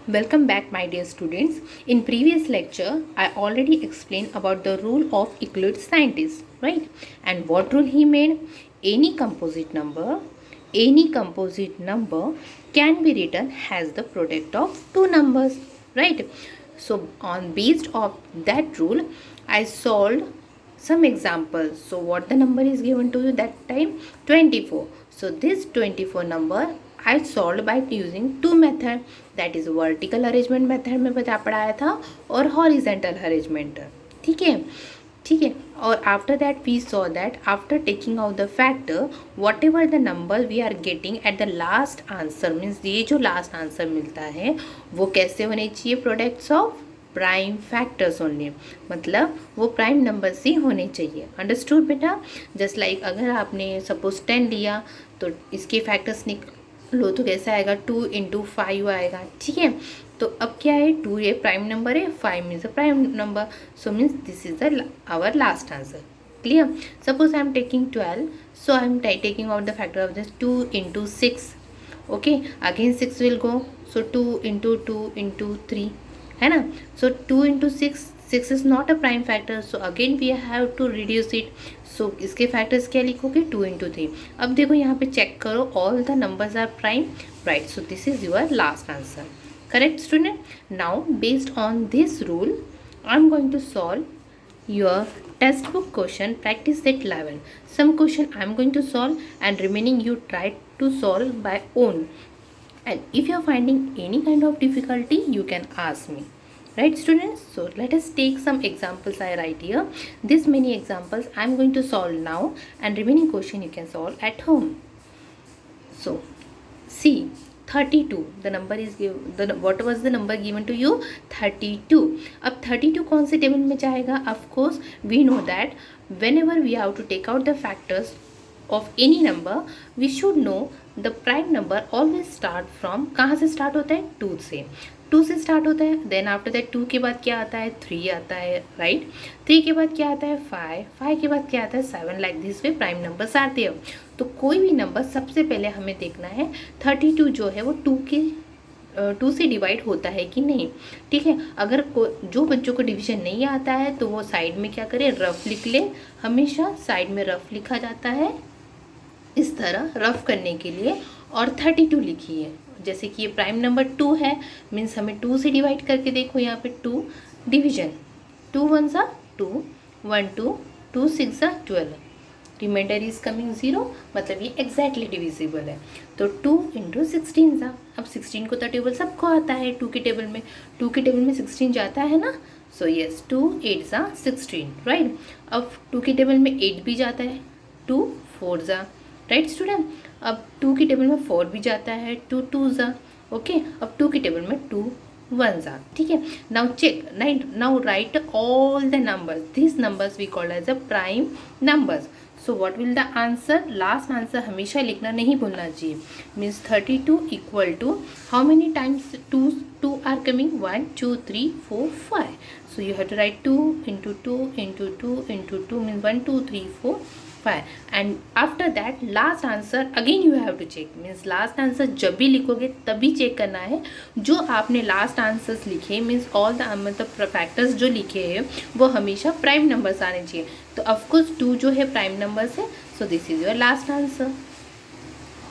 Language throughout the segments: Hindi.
Welcome back, my dear students. In previous lecture, I already explained about the rule of Euclid's scientist, right? And what rule he made? Any composite number can be written as the product of two numbers, right? So, on based of that rule, I solved some examples. So, what the number is given to you that time? 24. So, this 24 number I solved by using two method, that is vertical arrangement method में पढ़ाया था और हॉरिजेंटल अरेंजमेंट. ठीक है. और after that we saw that after taking out the factor whatever the number we are getting at the last answer, means ये जो लास्ट आंसर मिलता है वो कैसे होने चाहिए? Products of prime factors only, मतलब वो प्राइम नंबर से होने चाहिए. अंडरस्टूड बेटा? जस्ट लाइक अगर आपने सपोज 10 लिया तो इसके फैक्टर्स लो तो कैसा आएगा? 2 × 5 आएगा. ठीक है. तो अब क्या है? 2 ये प्राइम नंबर है, 5 means a prime number. So means this is the our last answer. Clear? Suppose I am taking 12, so I am taking out the factor of this 2 × 6. Okay, again 6 will go, so 2 × 2 × 3 है ना. So 2 × 6 is not a prime factor, so again we have to reduce it. So इसके फैक्टर्स क्या लिखोगे? 2 × 3. अब देखो यहाँ पे चेक करो, all the numbers are prime, right? So this is your last answer. Correct student? Now based on this rule I am going to solve your textbook question practice set 11. Some question I am going to solve and remaining you try to solve by own. And if you are finding any kind of difficulty, you can ask me. Right students? So let us take some examples I write here. This many examples I am going to solve now and remaining question you can solve at home. So see 32, the number is given, what was the number given to you? 32. अब 32 कौन से टेबल में जाएगा? Of course we know that whenever we have to take out the factors of any number, we should know the prime number always start from, कहाँ से start होता है? 2 से. 2 से स्टार्ट होता है. देन आफ्टर दैट 2 के बाद क्या आता है? 3 आता है, राइट? 3 के बाद क्या आता है? 5. 5 के बाद क्या आता है? 7. Like this way prime numbers आते हैं. तो कोई भी नंबर सबसे पहले हमें देखना है 32 जो है वो 2 से डिवाइड होता है कि नहीं. ठीक है. अगर जो बच्चों को डिवीजन नहीं आता है तो वो साइड में क्या करें? रफ लिख ले. हमेशा साइड में रफ लिखा जाता है इस तरह रफ करने के लिए, और 32 लिखिए. जैसे कि ये प्राइम नंबर 2 है, मीन्स हमें 2 से डिवाइड करके देखो यहाँ पे 2 डिवीजन. 2 1 सा 2, 1 2, 2 6 सा 12, रिमाइंडर इज कमिंग 0, मतलब ये एग्जैक्टली डिविजिबल है. तो 2 × 16 सा. अब 16 को तो टेबल सबको आता है 2 के टेबल में. 2 के टेबल में 16 जाता है ना. सो यस 2 8 सा 16, राइट? अब 2 के टेबल में 8 भी जाता है. 2 4 सा, राइट स्टूडेंट? अब 2 की टेबल में 4 भी जाता है. 2 2 ज़ा, ओके. अब 2 की टेबल में 2 1 ज़ा. ठीक है. Now check, now write all the numbers. This numbers we called as a prime numbers. So what will the answer? Last answer हमेशा लिखना नहीं भूलना चाहिए. Means 32 equal to how many times 2 are coming? 1 2 3 4 5. So you have to write 2 × 2 × 2 × 2 means 1 2 3 4 5. And after that last answer again you have to check. means last answer जब भी लिखोगे तभी चेक करना है. जो आपने लास्ट आंसर्स लिखे मीन्स ऑल द मतलब फैक्टर्स जो लिखे हैं वो हमेशा प्राइम नंबर्स आने चाहिए. तो ऑफकोर्स 2 जो है प्राइम नंबर्स है. So this is your last answer.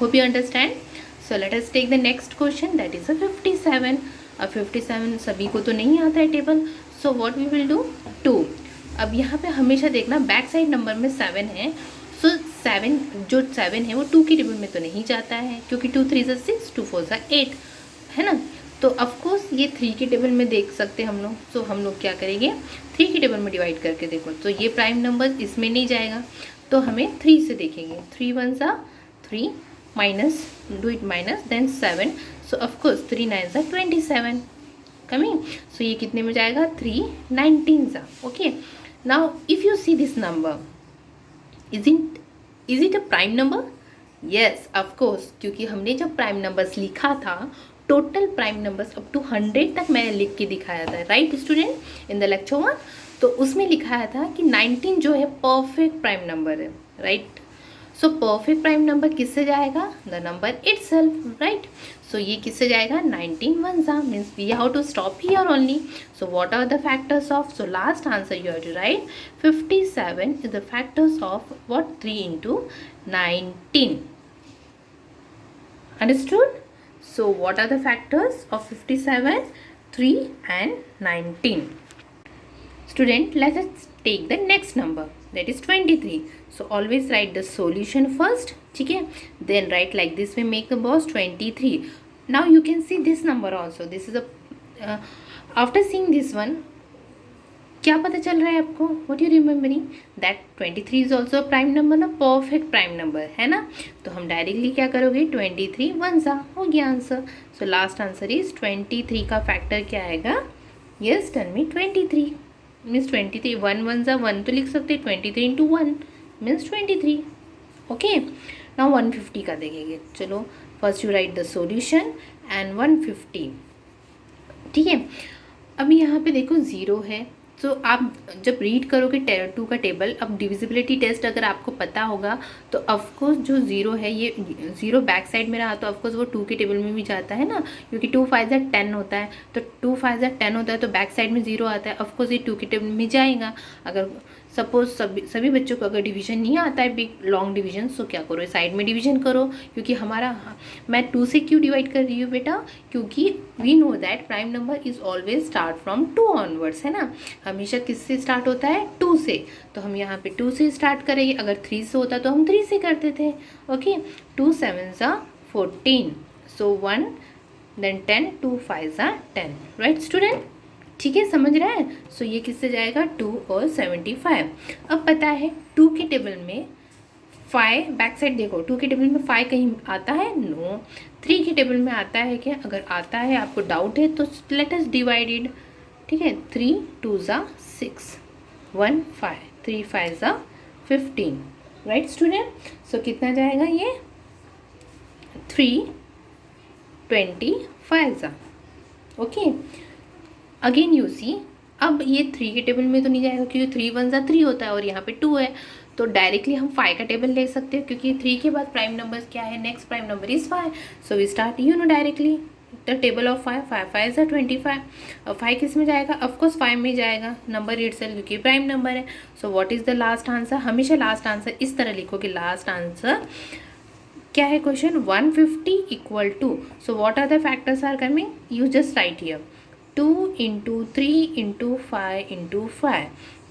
Hope you understand. So let us take the next question, that is a 57. अब 57 सभी को तो नहीं आता है table. So what we will do? 2. अब यहाँ पे हमेशा देखना बैक साइड नंबर में 7 है. सो 7 जो 7 है वो 2 की टेबल में तो नहीं जाता है, क्योंकि 2 3 ज़ा 6, 2 4 ज़ा 8 है ना. तो ऑफकोर्स ये 3 की टेबल में देख सकते हम लोग. सो हम लोग क्या करेंगे? 3 की टेबल में डिवाइड करके देखो. तो ये प्राइम नंबर इसमें नहीं जाएगा, तो हमें 3 से देखेंगे. 3 1 ज़ा 3, minus, do it minus, then 7. So of course 3 9 ज़ा 27 कमिंग. सो ये कितने में जाएगा? 3 19 ज़ा. Okay. Now if you see this number, is it a prime number? Yes of course, क्योंकि हमने जब प्राइम नंबर्स लिखा था total prime numbers up to 100 तक मैंने लिख के दिखाया था, right student, in the lecture 1. तो उसमें लिखाया था कि 19 जो है परफेक्ट प्राइम नंबर है, right? So perfect prime number किससे जाएगा? The number itself, right? So ये किससे जाएगा? 19 ones are, means we have to stop here only. So what are the factors of? So last answer you have to write 57 is the factors of what? 3 into 19. Understood? So what are the factors of 57, 3 and 19? Student, let us take the next number, that is 23. So always write the solution first, ठीक है? Then write like this, we make the box 23. Now you can see this number also. This is a after seeing this one, क्या पता चल रहा है आपको? What you remembering? That 23 is also a prime number ना, perfect prime number है ना? तो हम डायरेक्टली क्या करोगे? 23 वंस हो गया answer. So last answer is 23 का फैक्टर क्या आएगा? Yes, tell me 23. मीन्स 23 1 1 ज़ा 1 तो लिख सकते हैं. 23 इंटू 1 मीन्स 23. ओके, नाउ 150 का देखेंगे. चलो first you right the solution and 150. ठीक है, अभी यहाँ पे देखो ज़ीरो है. तो आप जब रीड करोगे 2 का टेबल, अब डिविजिबिलिटी टेस्ट अगर आपको पता होगा तो ऑफकोर्स जो ज़ीरो है, ये ज़ीरो बैक साइड में रहा तो ऑफकोर्स वो 2 के टेबल में भी जाता है ना, क्योंकि 2 5 10 होता है. तो 2 5 10 होता है तो बैक साइड में ज़ीरो आता है. ऑफकोर्स ये 2 के टेबल में जाएगा. अगर सपोज सभी बच्चों को अगर डिवीजन नहीं आता है, बिग लॉन्ग डिवीजन, सो क्या करो, साइड में डिवीजन करो. क्योंकि हमारा, मैं 2 से क्यों डिवाइड कर रही हूँ बेटा? क्योंकि we know that prime number is always start from 2 onwards, है ना? हमेशा किससे स्टार्ट होता है? 2 से. तो हम यहाँ पे 2 से स्टार्ट करेंगे. अगर 3 से होता तो हम 3 से करते थे. ओके, 2 7 ज़ा 14, सो 1 देन 10, 2 5 ज़ा 10, राइट स्टूडेंट? ठीक है, समझ रहा है? सो ये किससे जाएगा? 2 और 75. अब पता है 2 के टेबल में 5, बैक साइड देखो, 2 के टेबल में 5 कहीं आता है? नो. 3 के टेबल में आता है क्या? अगर आता है, आपको डाउट है, तो लेट अस डिवाइडेड. ठीक है, 3 2 ज़ा 6, 1 5, 3 5 ज़ा 15, राइट स्टूडेंट? सो कितना जाएगा ये? 325 ज़ा. ओके, अगेन यू सी, अब ये 3 के टेबल में तो नहीं जाएगा क्योंकि 3 1 ज़ा 3 होता है और यहाँ पे 2 है. तो डायरेक्टली हम 5 का टेबल ले सकते हैं क्योंकि 3 के बाद प्राइम नंबर क्या है? Next prime number is 5. So we start directly the table of 5. 5 5 ज़ा 25. और 5 किस में जाएगा? ऑफकोर्स 5 में जाएगा, नंबर इटसेल्फ, क्योंकि प्राइम नंबर है. So what is the last answer? हमेशा लास्ट आंसर इस तरह लिखोगे. लास्ट आंसर क्या है? Question 150 equal to. So what are the factors are coming? You just write here 2 into 3 into 5 into 5.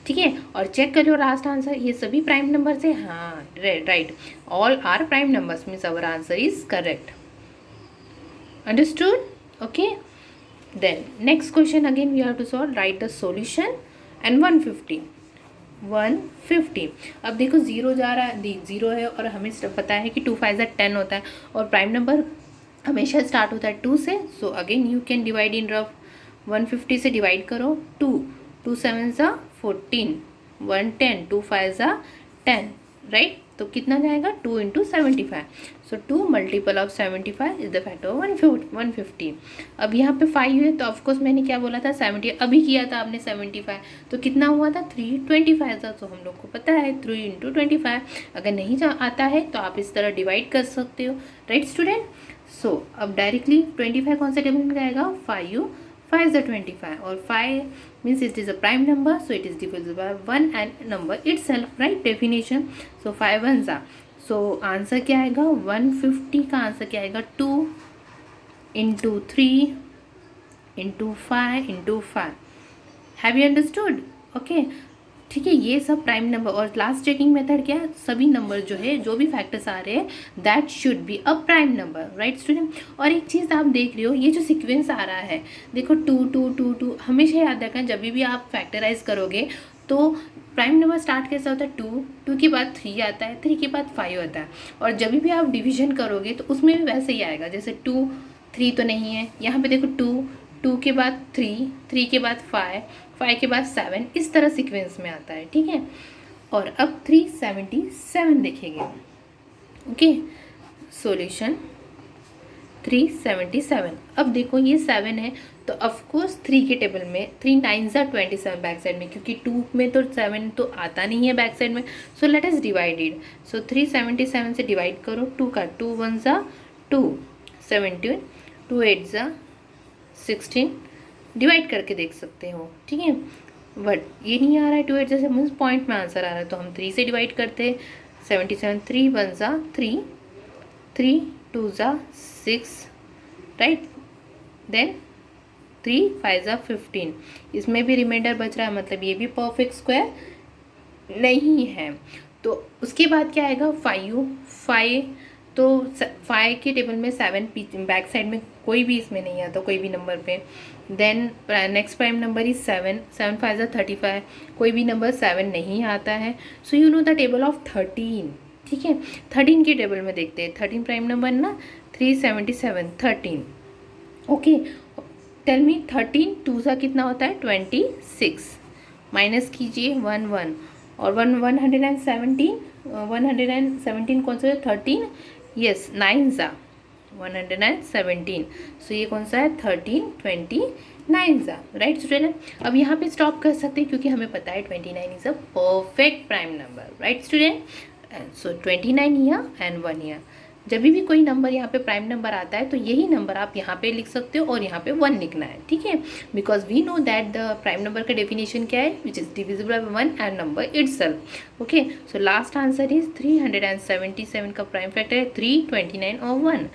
ठीक है, और चेक करो लास्ट आंसर, ये सभी प्राइम नंबर से. हाँ, right, all are prime numbers, means our answer is correct. Understood? Okay, then next question again we have to solve. Write the solution and 150. अब देखो ज़ीरो जा रहा है, ज़ीरो है और हमें पता है कि 2 5 ज़ा 10 होता है और प्राइम नंबर हमेशा स्टार्ट होता है 2 से. So again you can divide in rough. 150 से डिवाइड करो. 2 7 ज़ा 14, 1 10, 2 5 ज़ा 10, राइट? तो कितना जाएगा? 2 into 75. So 2 multiple of 75 is the factor of 150. अब यहाँ पे 5 है तो ऑफकोर्स मैंने क्या बोला था? 70. अभी किया था आपने 75, तो कितना हुआ था? 325 था. तो हम लोग को पता है 3 इंटू 25. अगर नहीं आता है तो आप इस तरह डिवाइड कर सकते हो, राइट स्टूडेंट? सो अब डायरेक्टली 25 कौन से टेबल में जाएगा? 5 5 is 25 और 5 means it is a prime number, so it is divisible by 1 and number itself, right? Definition. So 5 1 are. So answer क्या आएगा? 150 का आंसर क्या आएगा? 2 into 3 into 5 into 5. Have you understood? Okay, ठीक है, ये सब प्राइम नंबर. और लास्ट चेकिंग मेथड क्या है? सभी नंबर जो है, जो भी फैक्टर्स आ रहे हैं, that should be a prime number, right student? और एक चीज़ आप देख रहे हो, ये जो सीक्वेंस आ रहा है, देखो 2 2 2 2, हमेशा याद रखें जब भी आप फैक्टराइज करोगे तो प्राइम नंबर स्टार्ट कैसा होता है? 2 के बाद 3 आता है, 3 के बाद 5 आता है. और जब भी आप डिवीजन करोगे तो उसमें भी वैसे ही आएगा. जैसे 2 3 तो नहीं है, यहाँ पे देखो 2 के बाद 3 के बाद 5 के बाद 7, इस तरह सीक्वेंस में आता है. ठीक है, और अब 377 देखेंगे. Okay, solution 377। अब देखो ये 7 है तो ऑफकोर्स 3 के टेबल में 3 9 ज़ा 27 बैक साइड में, क्योंकि 2 में तो 7 तो आता नहीं है बैक साइड में। सो लेट अस डिवाइडेड। सो 377 से डिवाइड करो, 2 का 2 1 ज़ा 2 17, 2 8 ज़ा 16, डिवाइड करके देख सकते हो, ठीक है। बट ये नहीं आ रहा है 2 8 जैसे मीन्स पॉइंट में आंसर आ रहा है, तो हम 3 से डिवाइड करते हैं। 77 3 1 ज़ा 3, 3 2 ज़ा 6, राइट। देन 3 5 ज़ा 15, इसमें भी रिमाइंडर बच रहा है, मतलब ये भी परफेक्ट स्क्वायर नहीं है। तो उसके बाद क्या आएगा 5, तो 5 के टेबल में 7 बैक साइड में कोई भी इसमें नहीं आता, कोई भी नंबर पे। Then next prime number is 7, 7 5 ज़ा 35, कोई भी नंबर 7 नहीं आता है। So you know the table of 13, ठीक है। 13 के टेबल में देखते हैं, 13 प्राइम नंबर ना 377 13, ओके। टेल मी 13 2 सा कितना होता है 26, माइनस कीजिए 1 1, और 117, 117 कौन सा है 13, यस 9 ज़ा 117, सो ये कौन सा है 13 29 ज़ा, राइट स्टूडेंट। अब यहाँ पे स्टॉप कर सकते हैं क्योंकि हमें पता है 29 is a perfect prime number, right student. So 29 here and 1 here. जब भी कोई नंबर यहाँ पे प्राइम नंबर आता है तो यही नंबर आप यहाँ पे लिख सकते हो और यहाँ पे 1 लिखना है, ठीक है। Because we know that the prime number का डेफिनेशन क्या है, which is divisible by 1 and number itself, okay. So last answer is 377 का प्राइम फैक्टर है 3 29 और 1।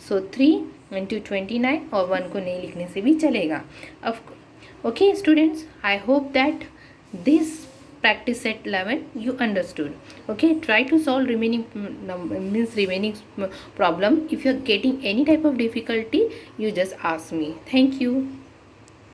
सो 3 × 29 और 1 को नहीं लिखने से भी चलेगा। अब okay students, I hope that this practice set 11 you understood, okay। Try to solve remaining problem. If you are getting any type of difficulty, you just ask me. Thank you.